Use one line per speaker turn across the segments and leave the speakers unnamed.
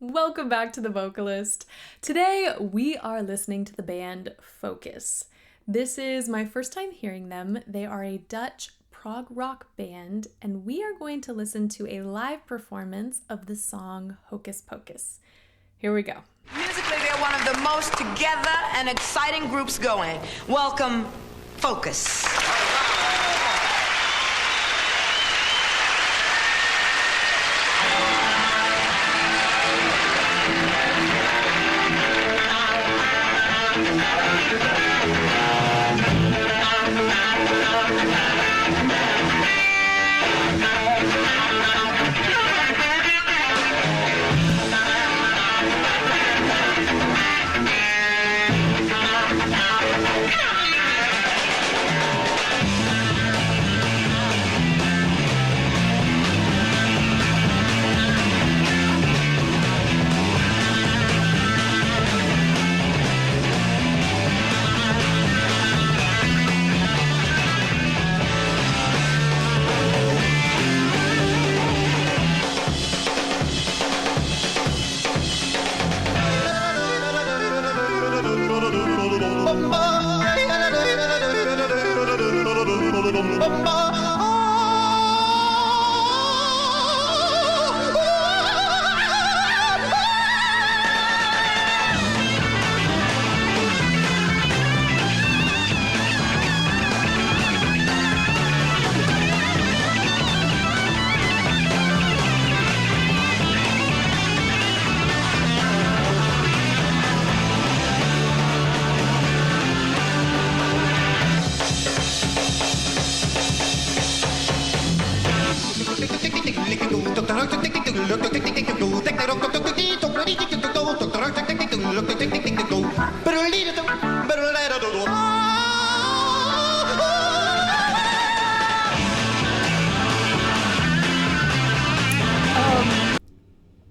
Welcome back to The Vocalist. Today we are listening to the band Focus. This is my first time hearing them. They are a Dutch prog rock band, and we are going to listen to a live performance of the song Hocus Pocus. Here we go.
Musically, they're one of the most together and exciting groups going. Welcome, Focus.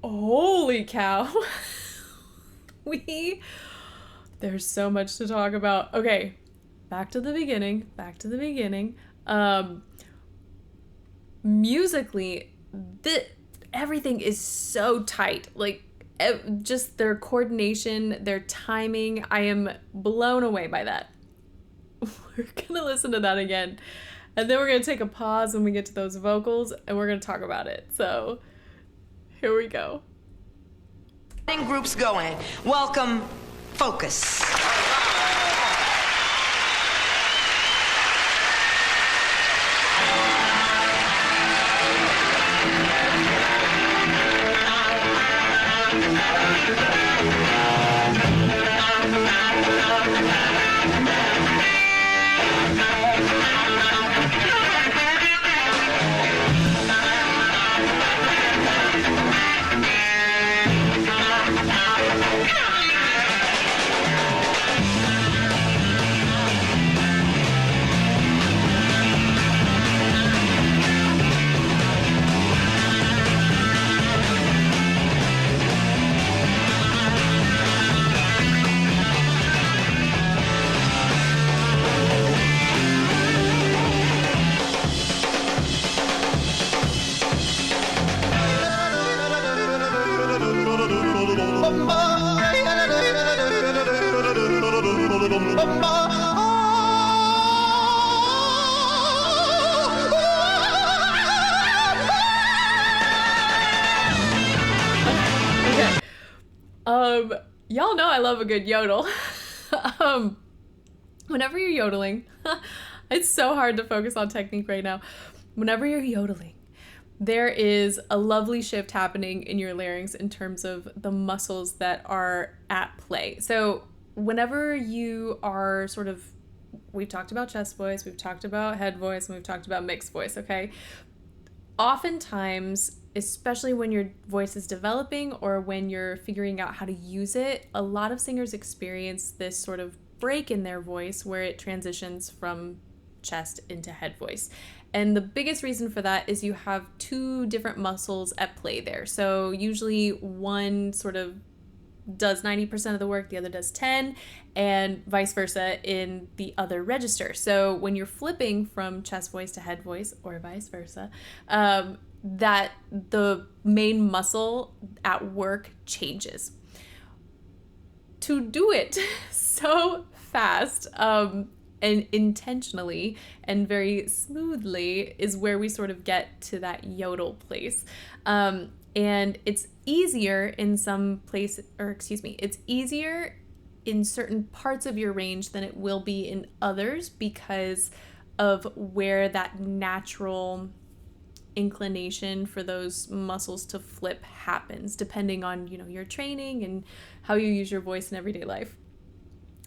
Holy cow. There's so much to talk about. Okay, back to the beginning. Musically, everything is so tight. Just their coordination, their timing. I am blown away by that. We're gonna listen to that again, and then we're gonna take a pause when we get to those vocals, and we're gonna talk about it. So here we go.
Groups going. Welcome, Focus.
Y'all know I love a good yodel. Whenever you're yodeling, it's so hard to focus on technique right now. Whenever you're yodeling, there is a lovely shift happening in your larynx in terms of the muscles that are at play. So whenever you are we've talked about chest voice, we've talked about head voice, and we've talked about mixed voice, okay? Oftentimes, especially when your voice is developing or when you're figuring out how to use it, a lot of singers experience this sort of break in their voice where it transitions from chest into head voice. And the biggest reason for that is you have two different muscles at play there. So usually one sort of does 90% of the work, the other does 10, and vice versa in the other register. So when you're flipping from chest voice to head voice, or vice versa, that the main muscle at work changes. To do it so fast and intentionally and very smoothly is where we sort of get to that yodel place. And it's easier in some place, or excuse me, it's easier in certain parts of your range than it will be in others because of where that natural inclination for those muscles to flip happens, depending on, you know, your training and how you use your voice in everyday life.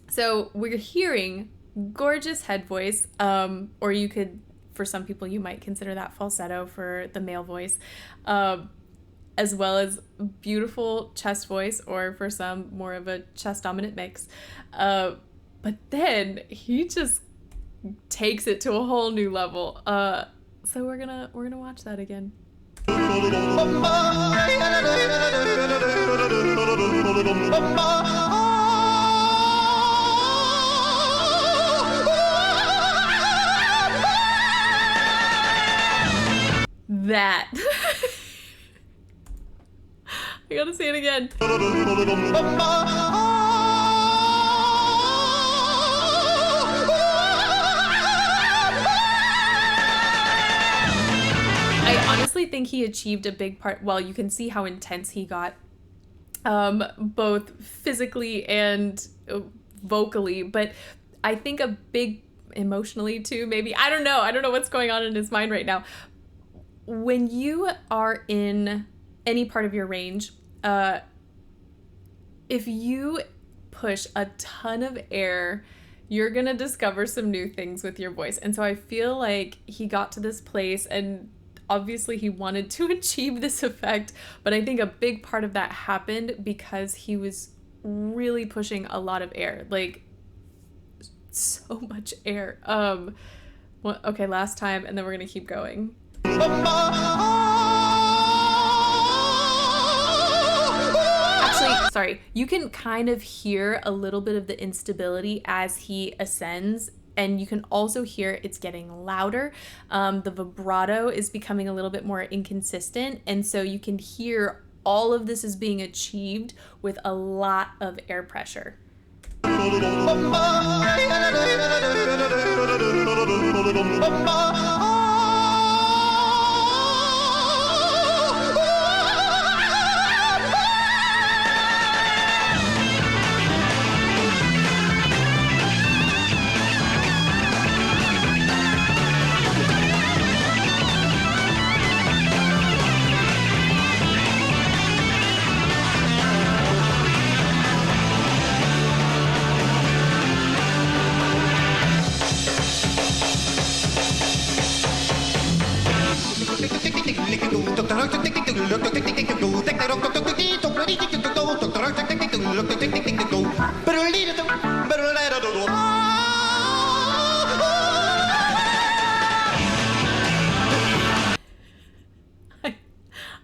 So we're hearing gorgeous head voice, or you could, for some people, you might consider that falsetto for the male voice, as well as beautiful chest voice, or for some, more of a chest dominant mix. But then he just takes it to a whole new level. So we're gonna watch that again. That. I gotta say it again. I honestly think he achieved a big part. Well, you can see how intense he got, both physically and vocally, but I think a big emotionally too, maybe. I don't know what's going on in his mind right now. When you are in any part of your range, if you push a ton of air, you're gonna discover some new things with your voice. And so I feel like he got to this place, and obviously he wanted to achieve this effect, but I think a big part of that happened because he was really pushing a lot of air, like so much air. Well, okay, last time, and then we're gonna keep going. Actually, sorry, you can kind of hear a little bit of the instability as he ascends, and you can also hear it's getting louder. The vibrato is becoming a little bit more inconsistent, and so you can hear all of this is being achieved with a lot of air pressure.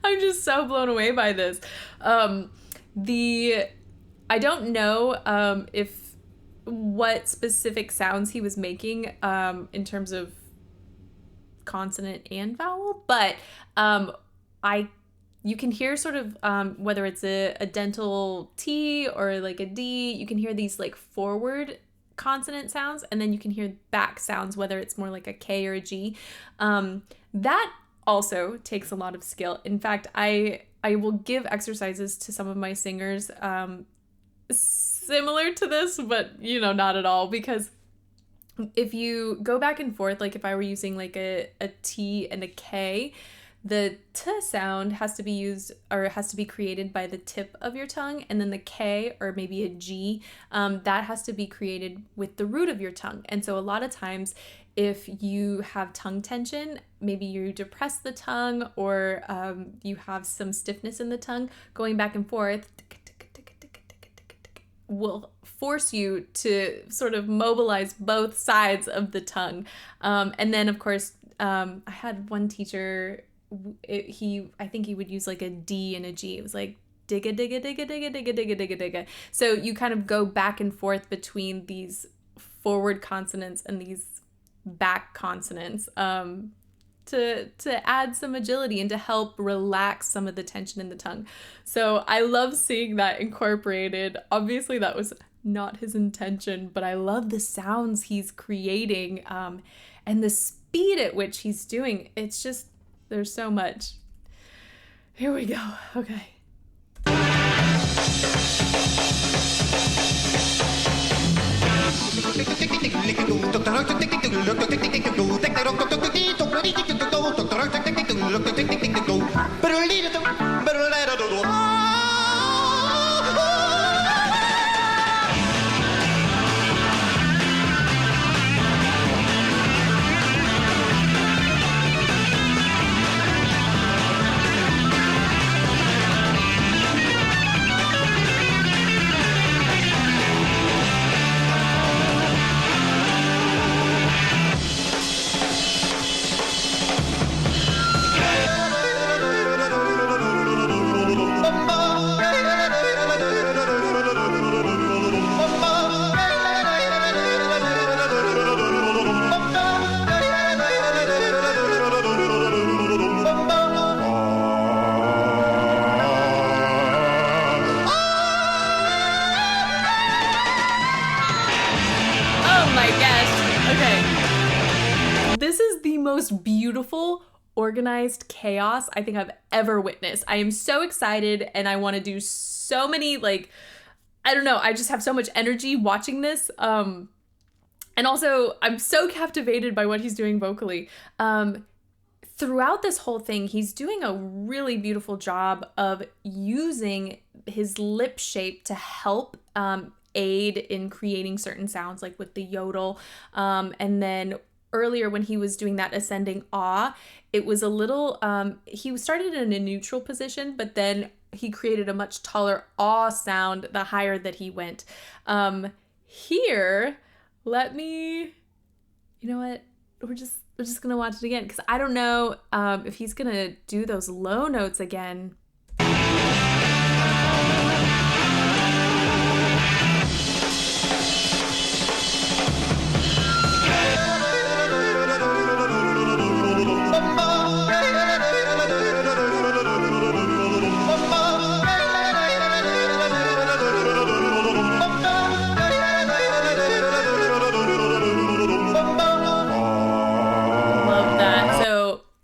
I'm just so blown away by this. I don't know if what specific sounds he was making in terms of consonant and vowel, but you can hear sort of whether it's a dental T or like a D, you can hear these like forward consonant sounds, and then you can hear back sounds, whether it's more like a K or a G. That also takes a lot of skill. In fact, I will give exercises to some of my singers similar to this, but not at all, because if you go back and forth, like if I were using like a T and a K, the T sound has to be used, or has to be created by the tip of your tongue, and then the K, or maybe a G, that has to be created with the root of your tongue. And so a lot of times, if you have tongue tension, maybe you depress the tongue, or you have some stiffness in the tongue, going back and forth will force you to sort of mobilize both sides of the tongue. And then, of course, I had one teacher, I think he would use like a D and a G. It was like digga digga digga digga digga digga digga digga. So you kind of go back and forth between these forward consonants and these back consonants. to add some agility and to help relax some of the tension in the tongue. So I love seeing that incorporated. Obviously, that was not his intention, but I love the sounds he's creating, and the speed at which he's doing. It's just, there's so much. Here we go. Okay. This is the most beautiful, organized chaos I think I've ever witnessed. I am so excited and I want to do so many, like, I don't know, I just have so much energy watching this. And also, I'm so captivated by what he's doing vocally. Throughout this whole thing, he's doing a really beautiful job of using his lip shape to help aid in creating certain sounds, like with the yodel. And then earlier when he was doing that ascending ah, it was a little, he started in a neutral position, but then he created a much taller ah sound the higher that he went. Here, let me, you know what, we're just gonna watch it again, because I don't know if he's gonna do those low notes again.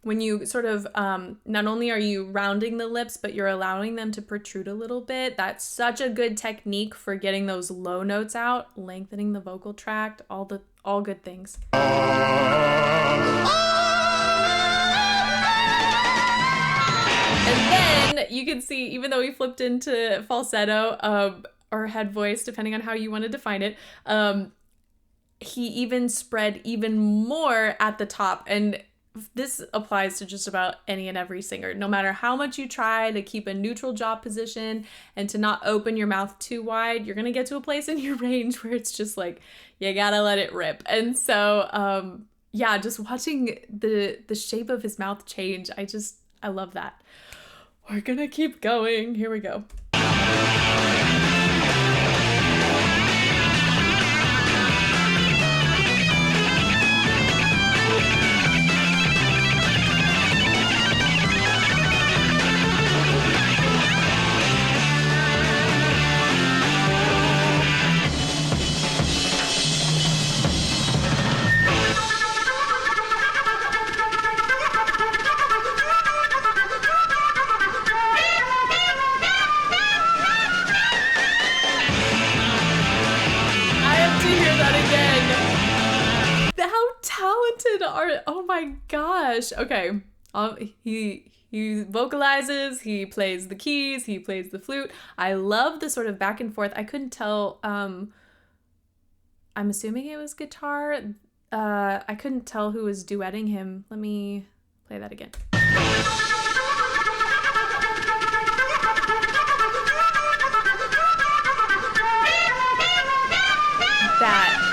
When you sort of, not only are you rounding the lips, but you're allowing them to protrude a little bit. That's such a good technique for getting those low notes out, lengthening the vocal tract, all good things. And then you can see, even though he flipped into falsetto, or head voice, depending on how you want to define it, he even spread even more at the top. And this applies to just about any and every singer. No matter how much you try to keep a neutral jaw position and to not open your mouth too wide, you're going to get to a place in your range where it's just like, you gotta let it rip. And so, yeah, just watching the shape of his mouth change, I love that. We're gonna keep going. Here we go. Oh my gosh. Okay. He vocalizes, he plays the keys, he plays the flute. I love the sort of back and forth. I couldn't tell, I'm assuming it was guitar. I couldn't tell who was duetting him. Let me play that again. That.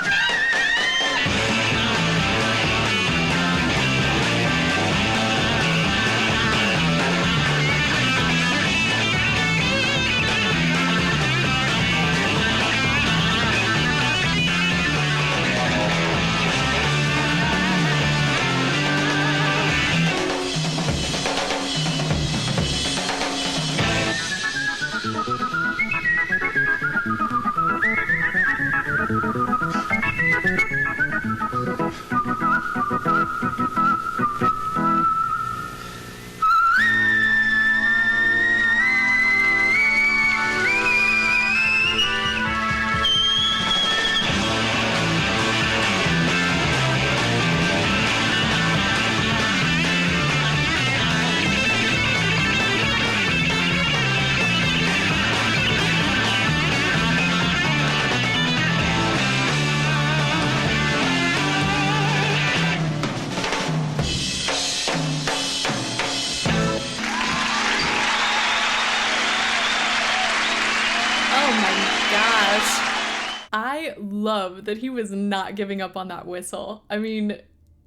gosh. I love that he was not giving up on that whistle. I mean,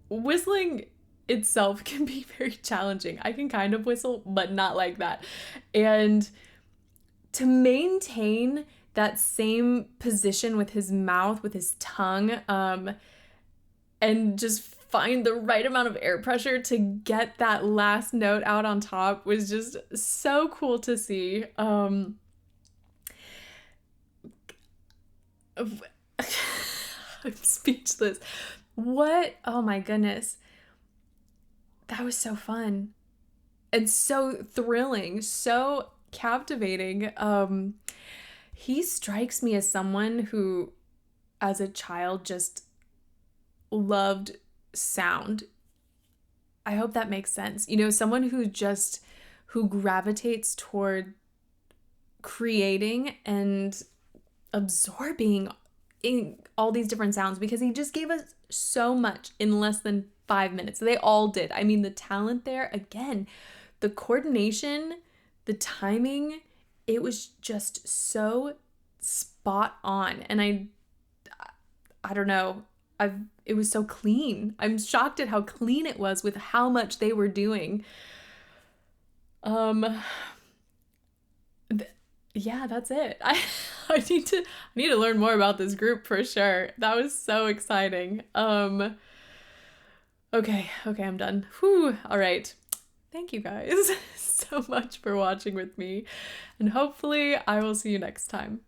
whistling itself can be very challenging. I can kind of whistle, but not like that. And to maintain that same position with his mouth, with his tongue, and just find the right amount of air pressure to get that last note out on top was just so cool to see. I'm speechless. What? Oh my goodness. That was so fun and so thrilling, so captivating. He strikes me as someone who, as a child, just loved sound. I hope that makes sense. You know, someone who gravitates toward creating and absorbing in all these different sounds, because he just gave us so much in less than 5 minutes. They all did. I mean, the talent there, again, the coordination, the timing, it was just so spot on. And I don't know. It was so clean. I'm shocked at how clean it was with how much they were doing. Yeah, that's it. I need to learn more about this group for sure. That was so exciting. Okay, I'm done. Whew. All right. Thank you guys so much for watching with me, and hopefully I will see you next time.